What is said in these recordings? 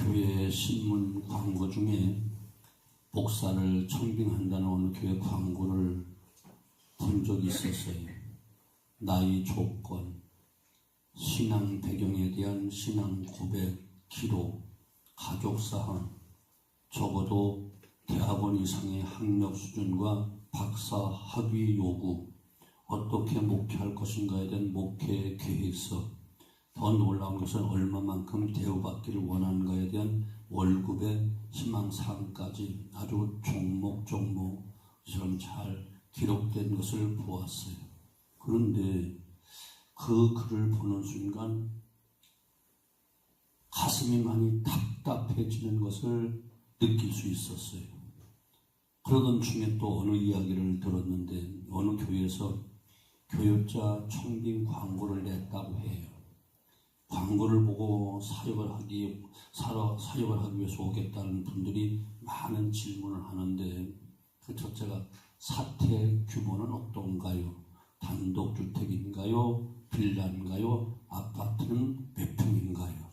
교회 신문 광고 중에 목사를 청빙한다는 어느 교회 광고를 본 적이 있었어요. 나이, 조건, 신앙 배경에 대한 신앙 고백, 기록, 가족사항, 적어도 대학원 이상의 학력 수준과 박사 학위 요구, 어떻게 목회할 것인가에 대한 목회 계획서, 더 놀라운 것은 얼마만큼 대우받기를 원하는가에 대한 월급의 희망사항까지 아주 종목처럼 잘 기록된 것을 보았어요. 그런데 그 글을 보는 순간 가슴이 많이 답답해지는 것을 느낄 수 있었어요. 그러던 중에 또 어느 이야기를 들었는데 어느 교회에서 교육자 청빙 광고를 냈다고 해요. 광고를 보고 사역을 하기 위해서 오겠다는 분들이 많은 질문을 하는데 그 첫째가 사택 규모는 어떤가요? 단독주택인가요? 빌라인가요? 아파트는 몇 평인가요?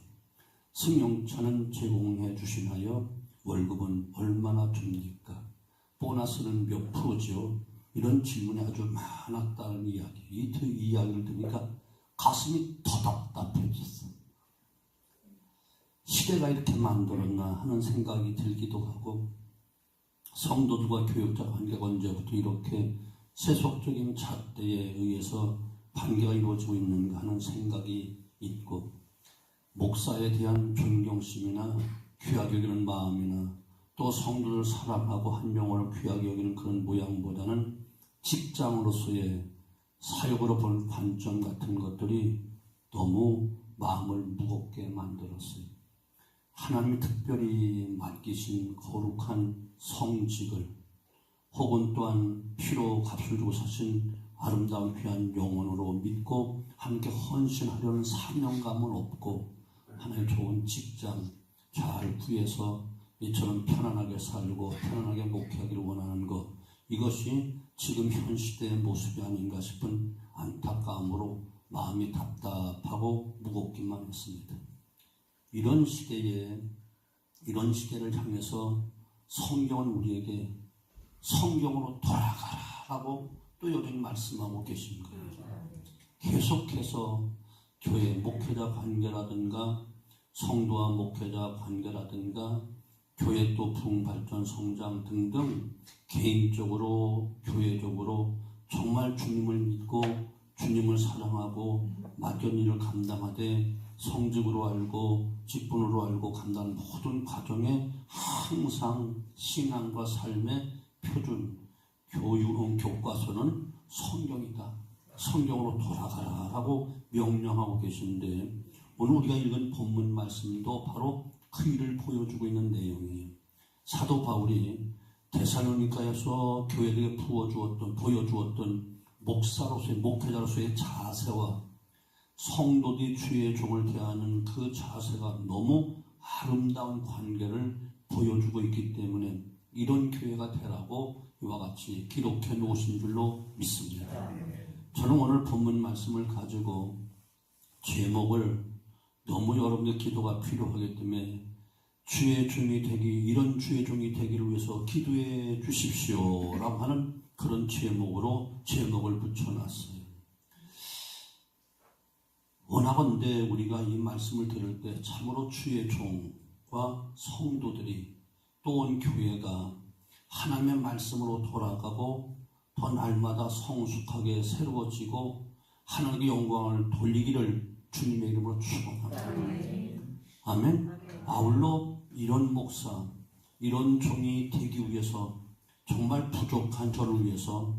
승용차는 제공해 주시나요? 월급은 얼마나 줍니까? 보너스는 몇 프로죠? 이런 질문이 아주 많았다는 이야기. 이 이야기를 들으니까 가슴이 더 답답해졌어. 시대가 이렇게 만들었나 하는 생각이 들기도 하고, 성도들과 교육자 관계가 언제부터 이렇게 세속적인 잣대에 의해서 관계가 이루어지고 있는가 하는 생각이 있고, 목사에 대한 존경심이나 귀하게 여기는 마음이나 또 성도를 사랑하고 한 영혼을 귀하게 여기는 그런 모양보다는 직장으로서의 사역으로 보는 관점 같은 것들이 너무 마음을 무겁게 만들었어요. 하나님이 특별히 맡기신 거룩한 성직을 혹은 또한 피로 값을 주고 사신 아름다운 귀한 영혼으로 믿고 함께 헌신하려는 사명감은 없고 하나의 좋은 직장 잘 구해서 이처럼 편안하게 살고 편안하게 목회하기를 원하는 것, 이것이 지금 현 시대의 모습이 아닌가 싶은 안타까움으로 마음이 답답하고 무겁기만 했습니다. 이런 시대를 향해서 성경은 우리에게 성경으로 돌아가라라고 또 여전히 말씀하고 계신 거예요. 계속해서 교회 목회자 관계라든가 성도와 목회자 관계라든가 교회 또 부흥발전 성장 등등 개인적으로 교회적으로 정말 주님을 믿고 주님을 사랑하고 맡겨진 일을 감당하되 성직으로 알고 직분으로 알고 간다는 모든 과정에 항상 신앙과 삶의 표준 교과서는 성경이다. 성경으로 돌아가라라고 명령하고 계신데 오늘 우리가 읽은 본문 말씀도 바로 그 일을 보여주고 있는 내용이에요. 사도 바울이 데살로니가에서 교회에게 보여주었던 목사로서의 목회자로서의 자세와 성도들이 주의 종을 대하는 그 자세가 너무 아름다운 관계를 보여주고 있기 때문에 이런 교회가 되라고 이와 같이 기록해 놓으신 줄로 믿습니다. 저는 오늘 본문 말씀을 가지고 제목을 너무 여러분의 기도가 필요하기 때문에 주의 종이 이런 주의 종이 되기를 위해서 기도해 주십시오 라고 하는 그런 제목으로 제목을 붙여놨어요. 원하건대 우리가 이 말씀을 들을 때 참으로 주의 종과 성도들이 또 온 교회가 하나님의 말씀으로 돌아가고 더 날마다 성숙하게 새로워지고 하나님의 영광을 돌리기를 주님의 이름으로 축원합니다. 아멘. 아울러 이런 목사, 이런 종이 되기 위해서 정말 부족한 저를 위해서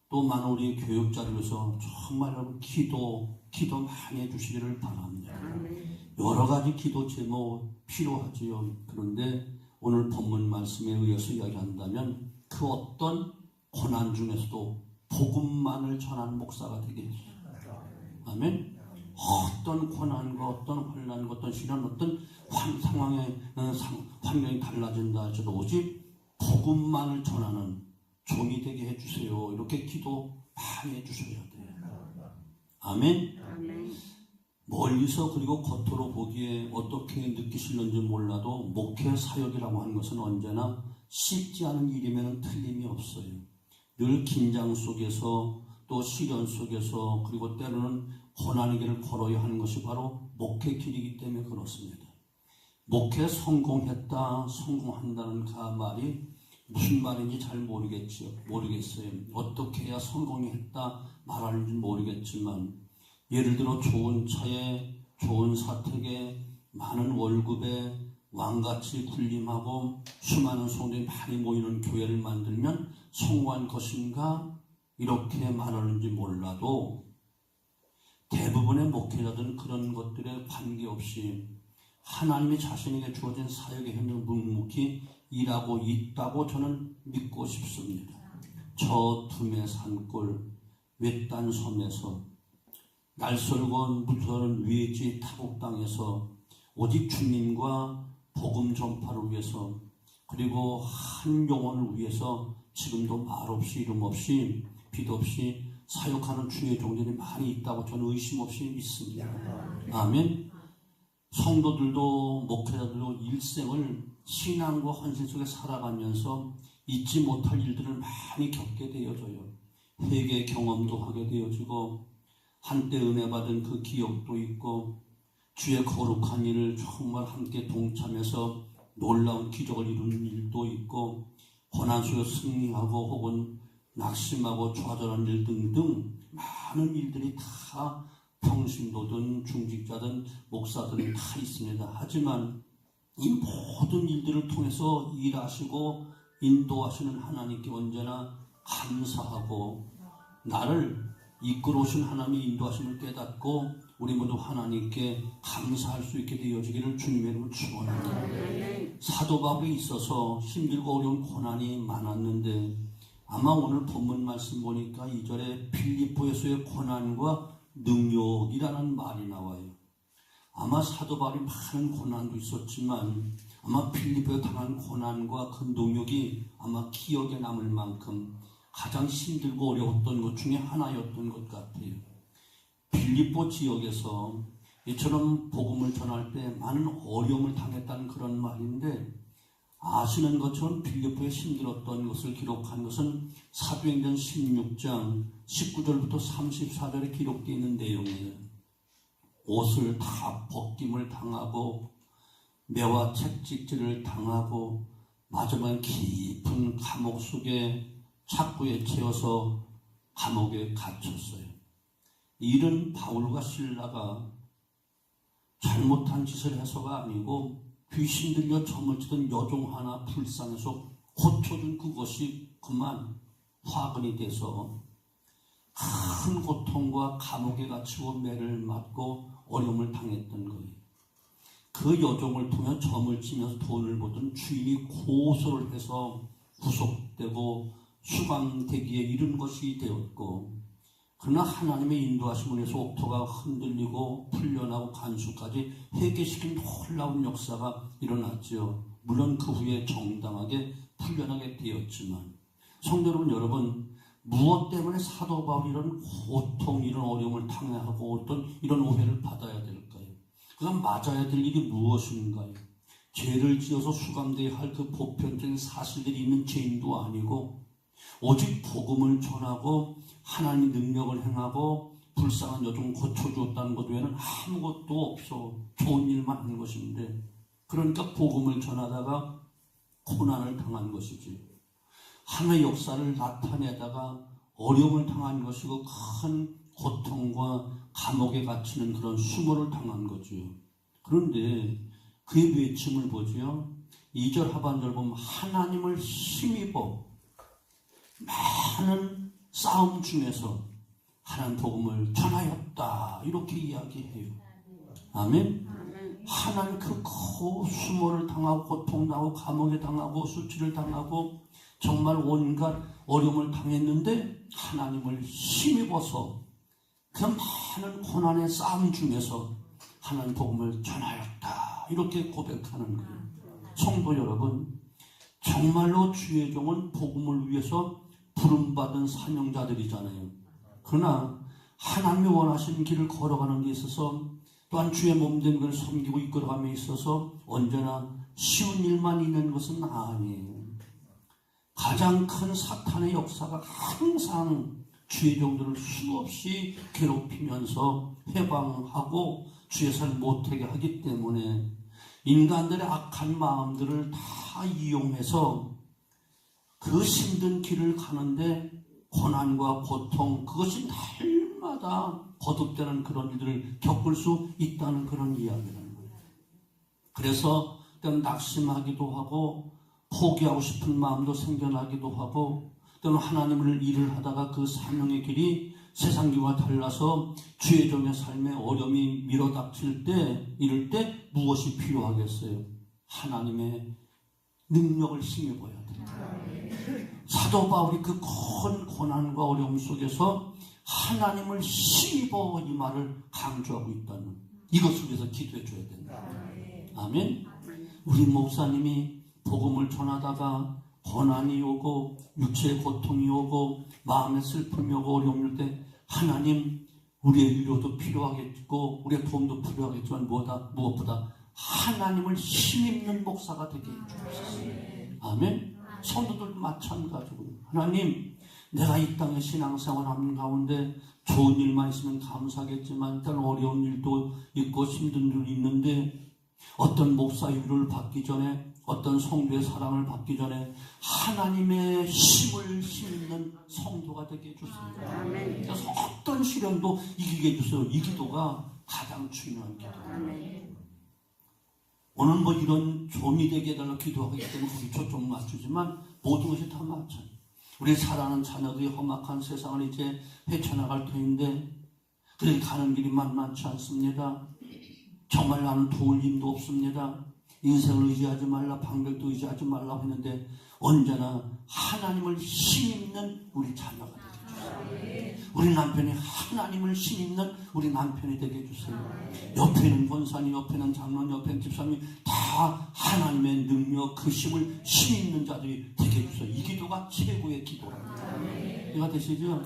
또 많은 우리 교육자를 위해서 정말 여러분 기도 많이 해주시기를 바랍니다. 여러 가지 기도 제목 필요하지요. 그런데 오늘 본문 말씀에 의해서 이야기한다면 그 어떤 고난 중에서도 복음만을 전하는 목사가 되게 해주세요. 아멘. 어떤 고난과 어떤 환난과 어떤 시련 어떤 환경이 달라진다 하셔도 오직 복음만을 전하는 종이 되게 해주세요. 이렇게 기도 많이 해주셔야 돼요. 아멘. 멀리서 그리고 겉으로 보기에 어떻게 느끼실는지 몰라도 목회 사역이라고 하는 것은 언제나 쉽지 않은 일이면 틀림이 없어요. 늘 긴장 속에서 또 시련 속에서 그리고 때로는 고난의 길을 걸어야 하는 것이 바로 목회 길이기 때문에 그렇습니다. 목회 성공했다, 성공한다는 그 말이 무슨 말인지 잘 모르겠어요. 어떻게 해야 성공했다 말하는지 모르겠지만 예를 들어 좋은 차에 좋은 사택에 많은 월급에 왕같이 군림하고 수많은 성도들이 많이 모이는 교회를 만들면 성공한 것인가 이렇게 말하는지 몰라도 대부분의 목회자들은 그런 것들에 관계없이 하나님이 자신에게 주어진 사역에 현재 묵묵히 일하고 있다고 저는 믿고 싶습니다. 저 둠의 산골 외딴 섬에서 날설건 무서운 외지 타국 땅에서 오직 주님과 복음 전파를 위해서 그리고 한 영혼을 위해서 지금도 말없이 이름없이 빛없이 사역하는 주의 종들이 많이 있다고 저는 의심 없이 믿습니다. 아멘. 성도들도 목회자들도 일생을 신앙과 헌신 속에 살아가면서 잊지 못할 일들을 많이 겪게 되어져요. 회개 경험도 하게 되어지고 한때 은혜 받은 그 기억도 있고 주의 거룩한 일을 정말 함께 동참해서 놀라운 기적을 이루는 일도 있고 고난 속에 승리하고 혹은 낙심하고 좌절한 일 등등 많은 일들이 다 평신도든 중직자든 목사들은 다 있습니다. 하지만 이 모든 일들을 통해서 일하시고 인도하시는 하나님께 언제나 감사하고 나를 이끌어오신 하나님의 인도하심을 깨닫고 우리 모두 하나님께 감사할 수 있게 되어지기를 주님의 이름으로 축원합니다. 사도 바울에 있어서 힘들고 어려운 고난이 많았는데 아마 오늘 본문 말씀 보니까 2절에 빌립보에서의 고난과 능욕이라는 말이 나와요. 아마 사도 바울이 많은 고난도 있었지만 아마 빌립보에 당한 고난과 그 능욕이 아마 기억에 남을 만큼 가장 힘들고 어려웠던 것 중에 하나였던 것 같아요. 빌립보 지역에서 이처럼 복음을 전할 때 많은 어려움을 당했다는 그런 말인데 아시는 것처럼 빌립보에 힘들었던 것을 기록한 것은 사도행전 16장 19절부터 34절에 기록되어 있는 내용이에요. 옷을 다 벗김을 당하고 매와 채찍질을 당하고 마지막에 깊은 감옥 속에 착고에 채워서 감옥에 갇혔어요. 이런 바울과 실라가 잘못한 짓을 해서가 아니고 귀신 들려 점을 치던 여종 하나 불쌍해서 고쳐준 그것이 그만 화근이 돼서 큰 고통과 감옥에 갇히고 매를 맞고 어려움을 당했던 거예요. 그 여종을 통해 점을 치면서 돈을 보던 주인이 고소를 해서 구속되고 수감되기에 이른 것이 되었고 그러나 하나님의 인도하심을 위해서 옥토가 흔들리고 풀려나고 간수까지 회개시킨 놀라운 역사가 일어났지요. 물론 그 후에 정당하게 풀려나게 되었지만 성도 여러분 무엇 때문에 사도 바울이 이런 고통 이런 어려움을 당해하고 어떤 이런 오해를 받아야 될까요? 그건 맞아야 될 일이 무엇인가요? 죄를 지어서 수감되어야 할 그 보편적인 사실들이 있는 죄인도 아니고 오직 복음을 전하고 하나님의 능력을 행하고 불쌍한 여종 고쳐주었다는 것 외에는 아무것도 없어 좋은 일만 하는 것인데 그러니까 복음을 전하다가 고난을 당한 것이지 하나의 역사를 나타내다가 어려움을 당한 것이고 큰 고통과 감옥에 갇히는 그런 수모를 당한 거지요. 그런데 그의 외침을 보지요. 2절 하반절 보면 하나님을 힘입어 많은 싸움 중에서 하나님 복음을 전하였다 이렇게 이야기해요. 아멘. 하나님 그 수모를 당하고 고통당하고 감옥에 당하고 수치를 당하고 정말 온갖 어려움을 당했는데 하나님을 힘입어서 그 많은 고난의 싸움 중에서 하나님 복음을 전하였다 이렇게 고백하는 거예요. 성도 여러분 정말로 주의 종은 복음을 위해서 부름받은 사명자들이잖아요. 그러나 하나님이 원하시는 길을 걸어가는 데 있어서 또한 주의 몸된 걸 섬기고 이끌어감에 있어서 언제나 쉬운 일만 있는 것은 아니에요. 가장 큰 사탄의 역사가 항상 주의 종들을 수없이 괴롭히면서 해방하고 주의 삶 못하게 하기 때문에 인간들의 악한 마음들을 다 이용해서 그 힘든 길을 가는데 고난과 고통, 그것이 날마다 거듭되는 그런 일들을 겪을 수 있다는 그런 이야기라는 거예요. 그래서 때로는 낙심하기도 하고 포기하고 싶은 마음도 생겨나기도 하고 때로는 하나님을 일을 하다가 그 사명의 길이 세상 길과 달라서 주의 종의 삶에 어려움이 밀어닥칠 때, 이럴 때 무엇이 필요하겠어요? 하나님의 능력을 힘입어야 됩니다. 사도 바울이 그 큰 고난과 어려움 속에서 하나님을 힘입어 이 말을 강조하고 있다는, 이것을 위해서 기도해 줘야 된다. 아멘. 우리 목사님이 복음을 전하다가 고난이 오고 육체의 고통이 오고 마음의 슬픔이 오고 어려움이 올 때 하나님, 우리의 위로도 필요하겠고 우리의 도움도 필요하겠지만 무엇보다 하나님을 힘입는 목사가 되게 해주옵소서. 아멘. 성도들도 마찬가지고, 하나님, 내가 이 땅에 신앙생활하는 가운데 좋은 일만 있으면 감사하겠지만 일단 어려운 일도 있고 힘든 일도 있는데 어떤 목사의 위로를 받기 전에, 어떤 성도의 사랑을 받기 전에 하나님의 힘을 힘입는 성도가 되게 해주세요. 그래서 어떤 시련도 이기게 해주세요. 이 기도가 가장 중요한 기도예요. 오늘 뭐 이런 좀이 되게 해달라고 기도하기 때문에 우리 초점 맞추지만 모든 것이 다 맞춰요. 우리 사랑하는 자녀들이 험악한 세상을 이제 헤쳐나갈 터인데 그렇게 가는 길이 만만치 않습니다. 정말 나는 도울 힘도 없습니다. 인생을 의지하지 말라, 방백도 의지하지 말라고 했는데 언제나 하나님을 힘입는 우리 자녀가 되게 해주세요. 우리 남편이 하나님을 힘입는 우리 남편이 되게 해주세요. 옆에는 권사님, 옆에는 장로님, 옆에는 집사님 다 하나님의 능력, 그 힘을 힘입는 자들이 되게 해주세요. 이 기도가 최고의 기도랍니다. 이해가 되시죠?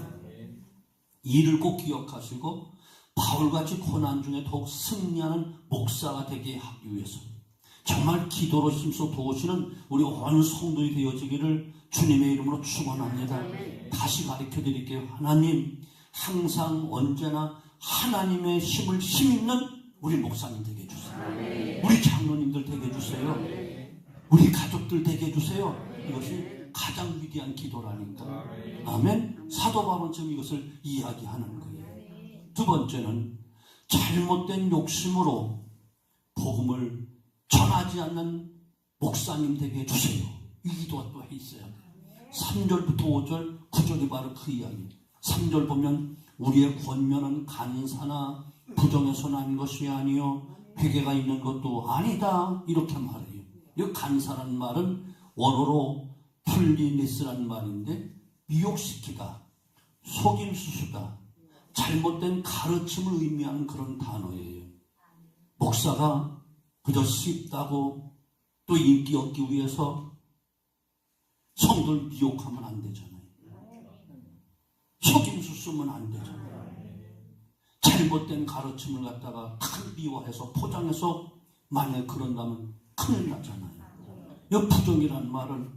이를 꼭 기억하시고 바울같이 고난 중에 더욱 승리하는 목사가 되게 하기 위해서 정말 기도로 힘써 도우시는 우리 온 성도이 되어지기를 주님의 이름으로 축원합니다. 다시 가르쳐 드릴게요. 하나님, 항상 언제나 하나님의 힘을 힘입는 우리 목사님 되게 해주세요. 우리 장로님들 되게 해주세요. 우리 가족들 되게 해주세요. 이것이 가장 위대한 기도라니까. 아멘. 사도 바울은 지금 이것을 이야기하는 거예요. 두 번째는 잘못된 욕심으로 복음을 전하지 않는 목사님 되게 해주세요. 이 기도가 또 있어요. 3절부터 5절, 9절이 바로 그 이야기. 3절 보면 우리의 권면은 간사나 부정해서 난 것이 아니요 회개가 있는 것도 아니다, 이렇게 말해요. 이 간사라는 말은 원어로 플리니스라는 말인데 미혹시키다, 속임수수다, 잘못된 가르침을 의미하는 그런 단어예요. 목사가 그저 쉽다고 또 인기 얻기 위해서 성도를 미혹하면 안 되잖아요. 속임수 쓰면 안 되잖아요. 잘못된 가르침을 갖다가 큰 미화해서 포장해서 만약에 그런다면 큰일 나잖아요. 이 부정이라는 말은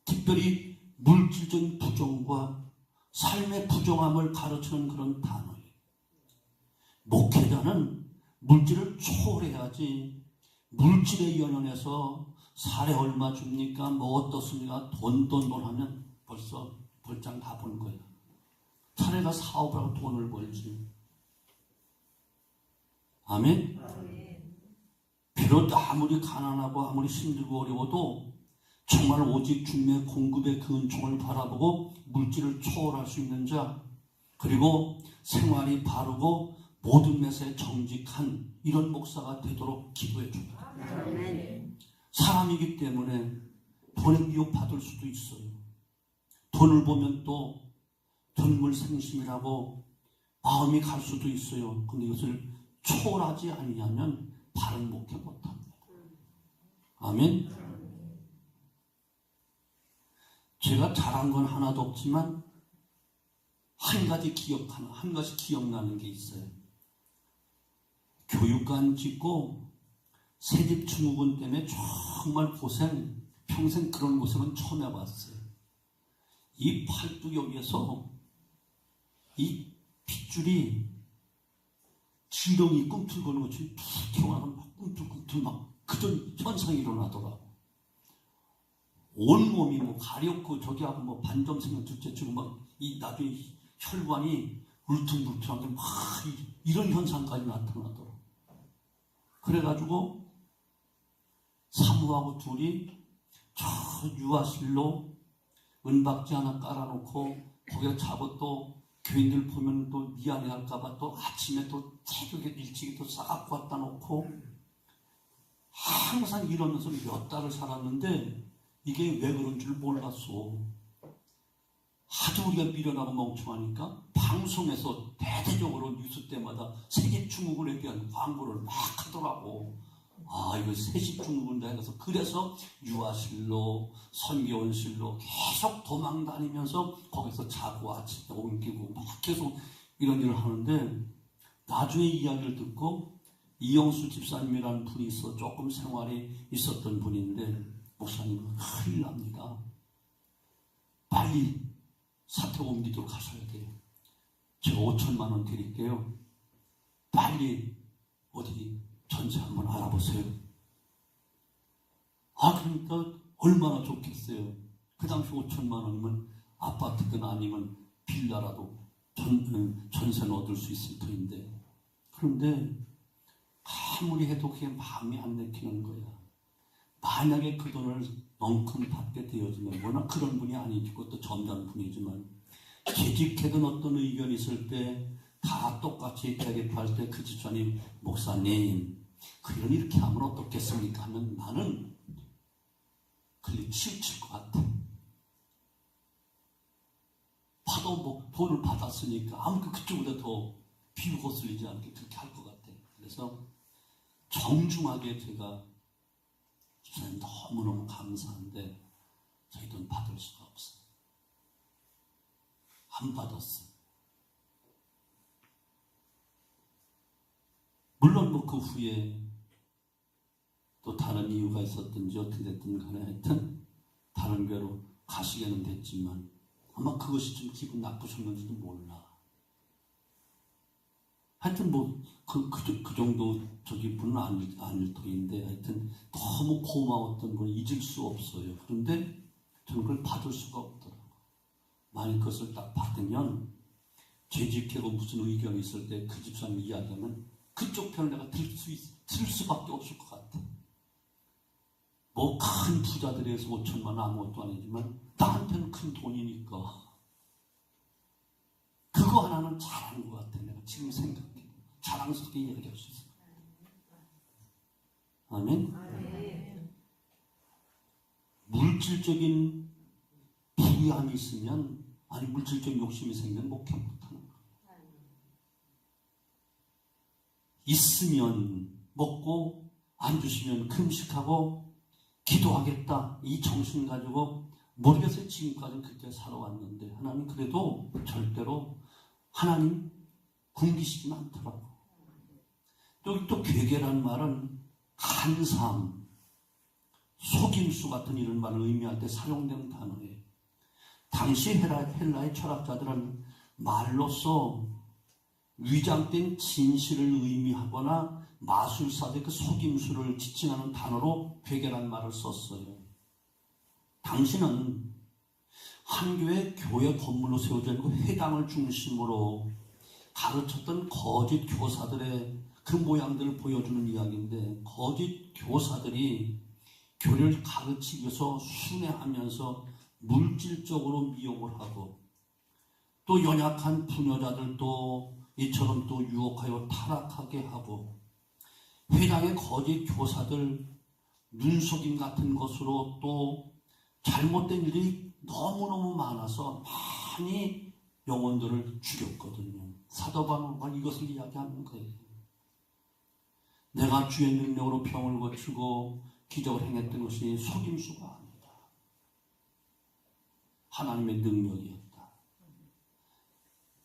특별히 물질적인 부정과 삶의 부정함을 가르치는 그런 단어예요. 목회자는 물질을 초월해야지 물질에 연연해서 사례 얼마 줍니까? 뭐 어떻습니까? 돈 하면 벌써 벌장 다 본 거예요. 사례가 사업을 하고 돈을 벌지. 아멘? 비록 아무리 가난하고 아무리 힘들고 어려워도 정말 오직 주님의 공급의 그 은총을 바라보고 물질을 초월할 수 있는 자, 그리고 생활이 바르고 모든 것에 정직한 이런 목사가 되도록 기도해 줍니다. 사람이기 때문에 돈에 미혹받을 수도 있어요. 돈을 보면 또 돈물생심이라고 마음이 갈 수도 있어요. 근데 이것을 초월하지 아니하면 바른 목회 못합니다. 아멘. 제가 잘한 건 하나도 없지만 한 가지 기억나는 게 있어요. 교육관 짓고 새집 증후군 때문에 정말 고생, 평생 그런 고생은 처음 해봤어요. 이 팔뚝 여기에서 이 핏줄이 지렁이 꿈틀거리는 것처럼 툭 튀어나가면 막 꿈틀꿈틀 막 그런 현상이 일어나더라고. 온몸이 뭐 가렵고 저기 하고 뭐 반점 생긴 둘째치고 막 이 나중에 혈관이 울퉁불퉁하게 막 이런 현상까지 나타나더라고. 그래가지고 사모하고 둘이 저 유아실로 은박지 하나 깔아놓고 거기에 자고 또 교인들 보면 또 미안해할까봐 또 아침에 또 새벽에 일찍이 또 싸갖고 갖다 놓고 항상 이러면서 몇 달을 살았는데 이게 왜 그런 줄 몰랐어. 하도 우리가 미련하고 멍청하니까 방송에서 대대적으로 뉴스 때마다 세집증후군에 대한 광고를 막 하더라고. 아, 이거 세집증후군다 해서 그래서 유아실로 선교원실로 계속 도망 다니면서 거기서 자고 아침에 옮기고 막 계속 이런 일을 하는데 나중에 이야기를 듣고 이영수 집사님이라는 분이 있어 조금 생활이 있었던 분인데 목사님은 큰일 납니다. 빨리 사택 옮기도록 하셔야 돼요. 제가 5천만 원 드릴게요. 빨리 어디 전세 한번 알아보세요. 아, 그러니까 얼마나 좋겠어요. 그 당시 5천만 원이면 아파트든 아니면 빌라라도 전세는 얻을 수 있을 터인데, 그런데 아무리 해도 그게 마음이 안 내키는 거야. 만약에 그 돈을 엉큼 받게 되어지면, 워낙 그런 분이 아니지, 그것도 점잖은 분이지만, 재직해든 어떤 의견이 있을 때 다 똑같이 대립할 때 그 집사님, 목사님, 그런 이렇게 하면 어떻겠습니까? 하면 나는 클릭 치우칠 것 같아. 봐도 뭐 돈을 받았으니까 아무튼 그쪽보다 더 비우고 쓸리지 않게 그렇게 할 것 같아. 그래서 정중하게 제가 집사님 너무너무 감사한데 저희 돈 받을 수가 없어요. 안 받았어요. 물론 뭐 그 후에 또 다른 이유가 있었든지 어떻게 됐든 간에 하여튼 다른 교회로 가시게는 됐지만 아마 그것이 좀 기분 나쁘셨는지도 몰라. 하여튼 뭐 그 정도 저기 분은 아닐 터인데 하여튼 너무 고마웠던 분은 잊을 수 없어요. 그런데 저는 그걸 받을 수가 없더라고요. 만약 그것을 딱 받으면 재직하고 무슨 의견이 있을 때 그 집사님 이야기하면 그쪽 편을 내가 들 수밖에 없을 것 같아. 뭐 큰 부자들에서 5천만 원 아무것도 아니지만 나한테는 큰 돈이니까 그거 하나는 잘한 것 같아. 내가 지금 생각해 자랑스럽게 이야기할 수 있어. 아멘. 물질적인 부유함이 있으면, 아니 물질적 욕심이 생기면 목회 못하는 거야. 있으면 먹고 안 주시면 금식하고 기도하겠다 이 정신 가지고 모르겠어요. 지금까지는 그렇게 살아왔는데 하나님 그래도 절대로 하나님 굶기시지는 않더라고. 여기 또 괴계라는 말은 간사함, 속임수 같은 이런 말을 의미할 때 사용되는 단어예요. 당시 헬라의 철학자들은 말로써 위장된 진실을 의미하거나 마술사들의 그 속임수를 지칭하는 단어로 괴계라는 말을 썼어요. 당시는 한 교회 건물로 세워져 있는 회당을 중심으로 가르쳤던 거짓 교사들의 그 모양들을 보여주는 이야기인데, 거짓 교사들이 교리를 가르치기 위해서 순회하면서 물질적으로 미혹을 하고 또 연약한 부녀자들도 이처럼 또 유혹하여 타락하게 하고, 회당의 거짓 교사들 눈속임 같은 것으로 또 잘못된 일이 너무너무 많아서 많이 영혼들을 죽였거든요. 사도 바울가 이것을 이야기하는 거예요. 내가 주의 능력으로 병을 고치고 기적을 행했던 것이 속임수가 아니다. 하나님의 능력이었다.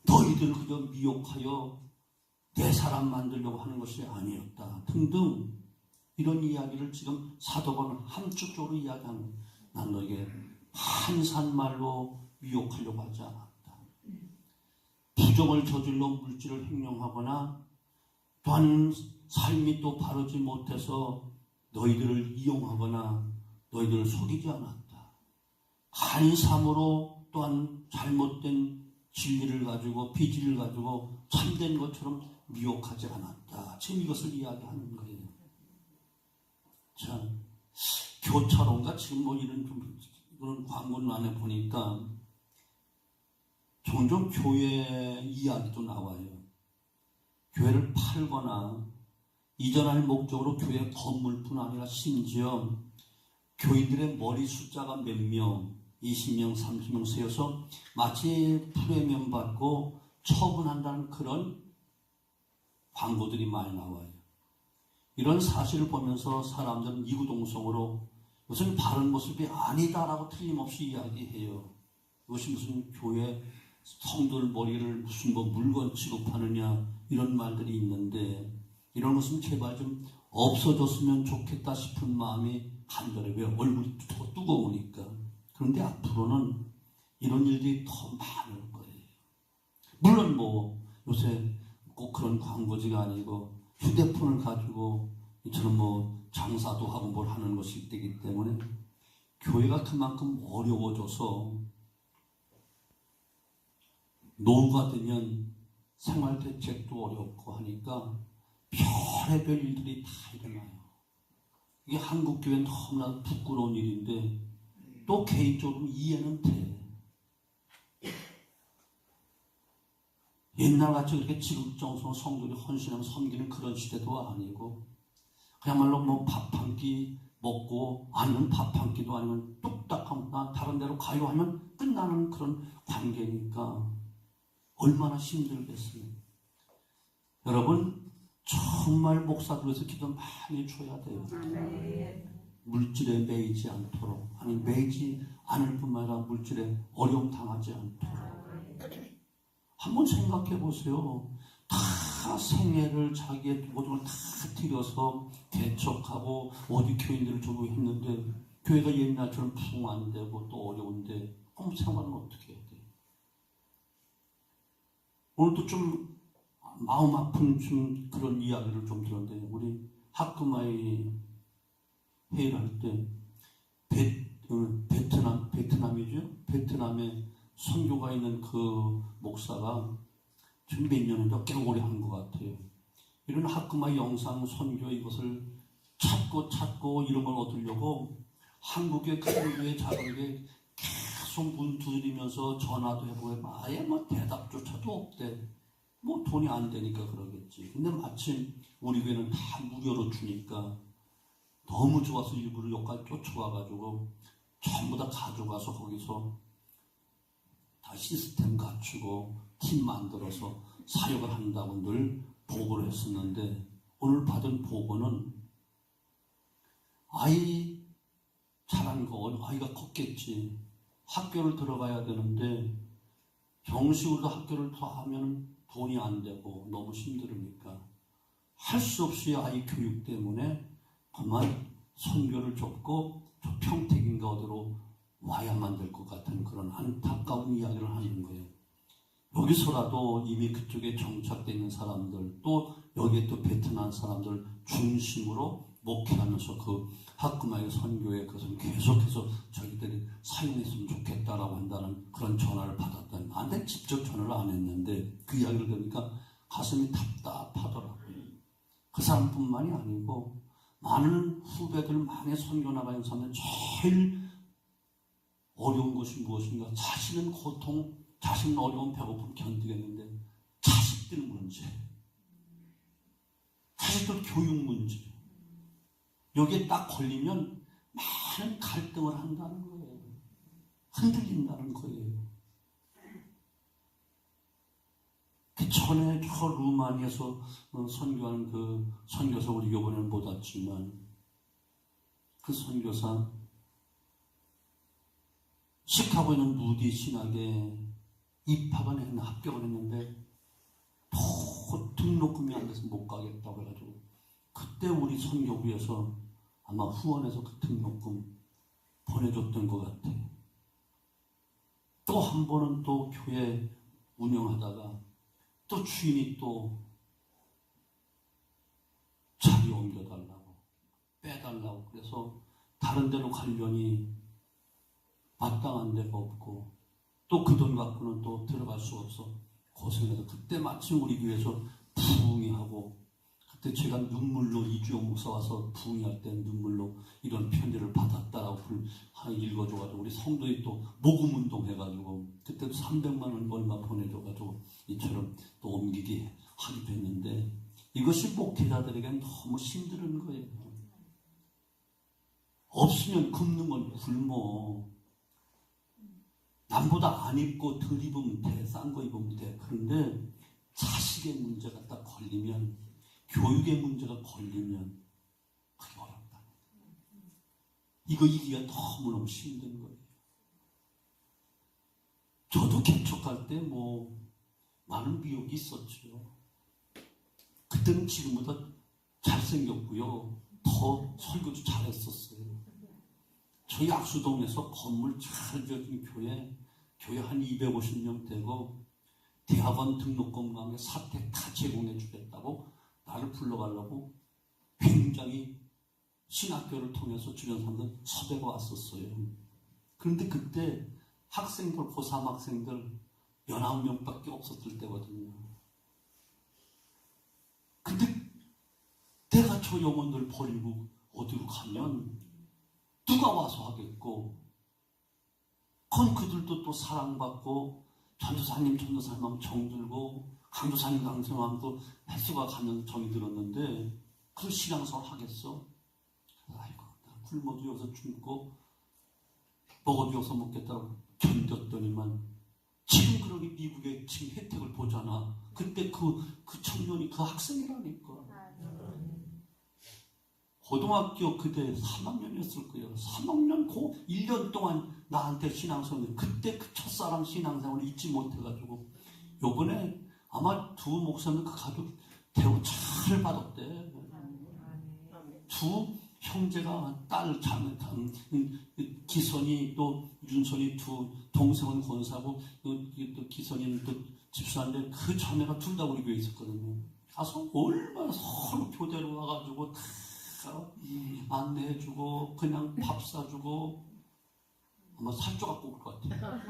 너희들 그저 미혹하여 내 사람 만들려고 하는 것이 아니었다 등등 이런 이야기를 지금 사도 바울은 함축적으로 이야기하는, 난 너에게 한산말로 미혹하려고 하지 않았다. 부정을 저질러 물질을 횡령하거나 또한 삶이 또 바르지 못해서 너희들을 이용하거나 너희들을 속이지 않았다. 한삼으로 또한 잘못된 진리를 가지고 비진리를 가지고 참된 것처럼 미혹하지 않았다. 지금 이것을 이야기하는 거예요. 자, 교차론가 지금 뭐 이런 좀 그런 광고를 안에 보니까 종종 교회 이야기도 나와요. 교회를 팔거나 이전할 목적으로 교회 건물뿐 아니라 심지어 교인들의 머리 숫자가 몇 명, 20명, 30명 세워서 마치 프리미엄 받고 처분한다는 그런 광고들이 많이 나와요. 이런 사실을 보면서 사람들은 이구동성으로 무슨 바른 모습이 아니다라고 틀림없이 이야기해요. 이것이 무슨 교회 성도들 머리를 무슨 뭐 물건 취급하느냐 이런 말들이 있는데, 이런 것은 제발 좀 없어졌으면 좋겠다 싶은 마음이 간절해. 왜? 얼굴이 더 뜨거우니까. 그런데 앞으로는 이런 일들이 더 많을 거예요. 물론 뭐 요새 꼭 그런 광고지가 아니고 휴대폰을 가지고 이처럼 뭐 장사도 하고 뭘 하는 것이 되기 때문에 교회가 그만큼 어려워져서 노후가 되면 생활대책도 어렵고 하니까 별의별 일들이 다 일어나요. 이게 한국교회는 너무나 부끄러운 일인데 또 개인적으로 이해는 돼. 옛날같이 그렇게 지극정성 성도들이 헌신하며 섬기는 그런 시대도 아니고 그야말로 뭐 밥 한 끼 먹고 아니면 밥 한 끼도 아니면 뚝딱하거나 다른 데로 가요 하면 끝나는 그런 관계니까 얼마나 힘들겠어요. 여러분 정말 목사들에서 기도 많이 줘야 돼요. 물질에 매이지 않도록, 아니 매이지 않을 뿐만 아니라 물질에 어려움 당하지 않도록. 한번 생각해 보세요. 다 생애를 자기의 모든 걸 다 들여서 개척하고 어디 교인들을 주고 했는데 교회가 옛날처럼 부흥 안 되고 또 어려운데 그럼 생활은 어떻게 해야 돼요? 오늘도 좀 마음 아픈 좀 그런 이야기를 좀 들었는데, 우리 학금아이 회의를 할 때 베트남이죠? 베트남에 선교가 있는 그 목사가 지금 몇 년인가 꽤 오래 한 것 같아요. 이런 학금아이 영상 선교 이것을 찾고 이런 걸 얻으려고 한국의 큰 교회 작은 교회 계속 문 두드리면서 전화도 해보고 아예 뭐 대답조차도 없대. 뭐 돈이 안 되니까 그러겠지. 근데 마침 우리 교회는 다 무료로 주니까 너무 좋아서 일부러 여기까지 쫓아와가지고 전부 다 가져가서 거기서 다 시스템 갖추고 팀 만들어서 사역을 한다고 늘 보고를 했었는데, 오늘 받은 보고는 아이 잘한 거, 아이가 컸겠지. 학교를 들어가야 되는데 정식으로 학교를 더 하면 돈이 안 되고 너무 힘들으니까 할 수 없이 아이 교육 때문에 그만 선교를 접고 저 평택인가 어디로 와야만 될 것 같은 그런 안타까운 이야기를 하는 거예요. 여기서라도 이미 그쪽에 정착되어 있는 사람들, 또 여기에 또 베트남 사람들 중심으로 목회하면서 그 학금아이 선교에 그것을 계속해서 저희들이 사용했으면 좋겠다라고 한다는 그런 전화를 받았다니, 나한테 직접 전화를 안 했는데 그 이야기를 들으니까 가슴이 답답하더라고요. 그 사람뿐만이 아니고 많은 후배들, 많이 선교 나가는 사람들 제일 어려운 것이 무엇인가? 자신은 고통, 자신은 어려운 배고픔 견디겠는데 자식들 문제, 자식들 교육 문제, 여기에 딱 걸리면 많은 갈등을 한다는 거예요. 흔들린다는 거예요. 그 전에 저 루마니아에서 선교하는 그 선교사, 우리 이번에는 못 왔지만 그 선교사 시카고에 있는 무디 신학에 입학은 했는데, 합격을 했는데 등록금이 안 돼서 못 가겠다고 해가지고 그때 우리 선교부에서 아마 후원해서 그 등록금 보내줬던 것 같아. 또 한 번은 또 교회 운영하다가 또 주인이 또 자리 옮겨달라고 빼달라고 그래서 다른 데로 가려니 마땅한 데가 없고 또 그 돈 갖고는 또 들어갈 수 없어 고생해서 그때 마침 우리 교회에서 부흥회하고 그때 제가 눈물로 이주영 목사 와서 부흥회할 때 눈물로 이런 편지를 받았다라고 하나 읽어줘가지고 우리 성도들이 또 모금운동 해가지고 그때 300만 원 얼마 보내줘가지고 이처럼 또 옮기게 하기도 했는데 이것이 목회자들에게는 너무 힘든 거예요. 없으면 굶는 건 굶어. 남보다 안 입고 덜 입으면 돼. 싼 거 입으면 돼. 그런데 자식의 문제가 딱 걸리면 교육의 문제가 걸리면 그게 어렵다. 이거 이기가 너무너무 힘든 거예요. 저도 개척할 때 뭐 많은 미혹이 있었죠. 그때는 지금보다 잘생겼고요. 더 설교도 잘했었어요. 저희 악수동에서 건물 잘 지어진 교회 한 250명 되고 대학원 등록금 가운데 사택 다 제공해 주겠다고 나를 불러가려고 굉장히 신학교를 통해서 주변 사람들 섭외가 왔었어요. 그런데 그때 학생들, 고3 학생들 19명밖에 없었을 때거든요. 근데 내가 저 영혼들 버리고 어디로 가면 누가 와서 하겠고, 그건 그들도 또 사랑받고, 전도사님 하면 정들고, 강도사님 강생하면 또 횟수가 가면 정이 들었는데, 그 신앙생활 하겠어? 아이고, 나 굶어 죽어서 죽고, 먹어 죽어서 먹겠다고 견뎠더니만, 지금 그러게 미국의 지금 혜택을 보잖아. 그때 그 청년이 그 학생이라니까. 고등학교 그때 3학년이었을 거예요. 3학년 1년 동안 나한테 신앙생활, 그때 그 첫사랑 신앙생활을 잊지 못해가지고, 요번에 아마 두 목사님 그 가족 대우 잘 받았대. 두 형제가 딸, 자매, 기선이 또 윤선이 두 동생은 권사고, 또 기선이는 또 집사인데 그 자매가 둘 다 우리 교회에 있었거든요. 가서 얼마나 서로 교대로 와가지고 다 안내해주고 그냥 밥 사주고 아마 살 쪄갖고 올 것 같아요.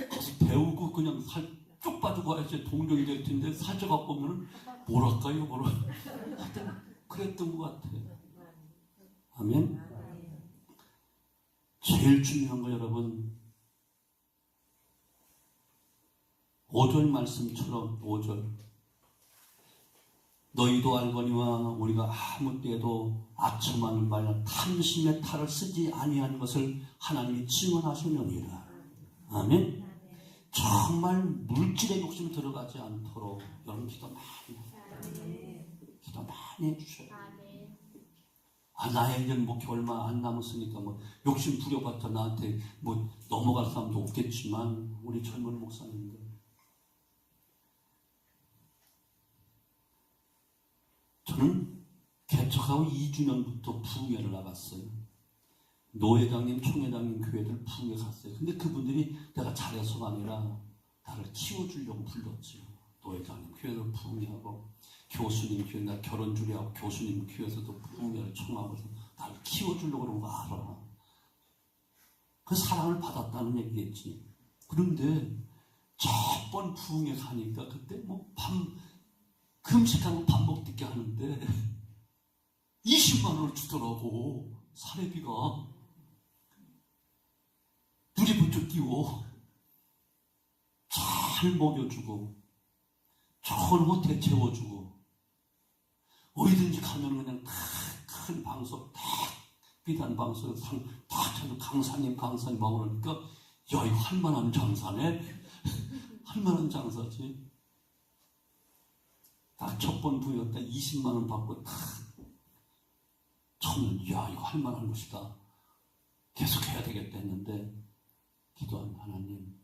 가서 배우고 그냥 살 쭉 빠지고 와야지 동력이 될 텐데 살 쪄갖고 오면 뭐랄까요? 하여튼 그랬던 것 같아요. 아멘. 제일 중요한 거 여러분 5절 말씀처럼 5절 너희도 알거니와 우리가 아무 때에도 아첨하는 말이나 탐심의 탈을 쓰지 아니한 것을 하나님이 증언하시느니라. 아멘. 정말 물질의 욕심이 들어가지 않도록 여러분 기도 많이 해주셔요. 나에게 목회 얼마 안 남았으니까 욕심 부려봤자 나한테 넘어갈 사람도 없겠지만 우리 젊은 목사님들 저는 개척하고 2주년부터 부흥회를 나갔어요. 노회장님, 총회장님 교회들 부흥회 갔어요. 근데 그분들이 내가 잘해서가 아니라 나를 키워주려고 불렀죠. 노회장님 교회도 부흥회하고 교수님 교회, 나 결혼 주례하고 교수님 교회에서도 부흥회를 청하고 나를 키워주려고 그런 거 알아. 그 사랑을 받았다는 얘기겠지. 그런데 첫 번 부흥회 가니까 그때 금식하고 밥 먹게 하는데 20만 원을 주더라고. 사례비가 물이 번쩍 띄워 잘 먹여주고 좋은 호텔 채워주고 어디든지 가면 그냥 큰 방석 비단 방석에 다 차도 강사님 하고 그러니까 야 이거 할만한 장사네. 할만한 장사지. 딱 첫 번 부였다 20만 원 받고 처음엔 야 이거 할만한 것이다. 계속 해야 되겠다 했는데 기도한 하나님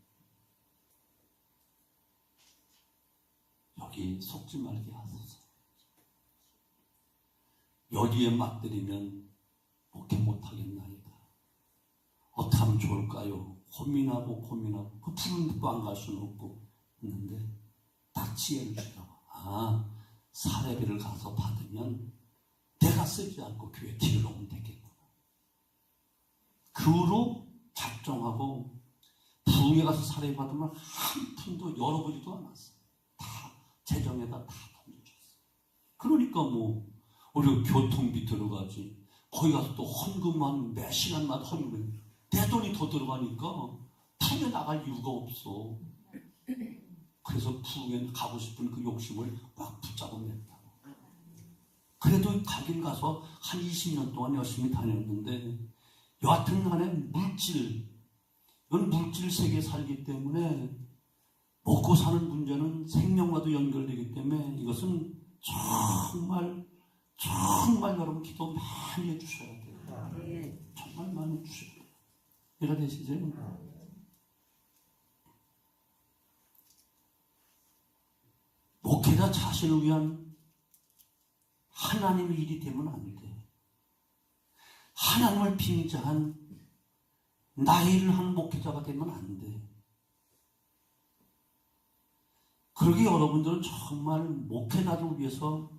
여기 속지 말게 하소서. 여기에 맞들이면 목회 못하겠나이다. 어떻게 하면 좋을까요? 고민하고 그 푸른 데도 안 갈 수는 없고 있는데 딱 지혜를 주더라고. 사례비를 가서 받으면 내가 쓰지 않고 교회 뒤로 오면 되겠구나. 그 후로 작정하고 부흥에 가서 사례비 받으면 한 푼도 열어보지도 않았어. 다 재정에다 다 던져줬어. 그러니까 우리 교통비 들어가지. 거기 가서 또 헌금만 몇 시간마다 헌금. 내 돈이 더 들어가니까 부흥에 나갈 이유가 없어. 그래서 부흥에 가고 싶은 그 욕심을 막 붙잡아 냈다고. 그래도 가긴 가서 한 20년 동안 열심히 다녔는데 여하튼 간에 이건 물질 세계에 살기 때문에 먹고 사는 문제는 생명과도 연결되기 때문에 이것은 정말 여러분 기도 많이 해주셔야 돼요. 정말 많이 해주셔야 돼요. 이해가 되시죠? 목회자 자신을 위한 하나님의 일이 되면 안 돼. 하나님을 빙자한 나의 일을 하는 목회자가 되면 안 돼. 그러기 여러분들은 정말 목회자를 위해서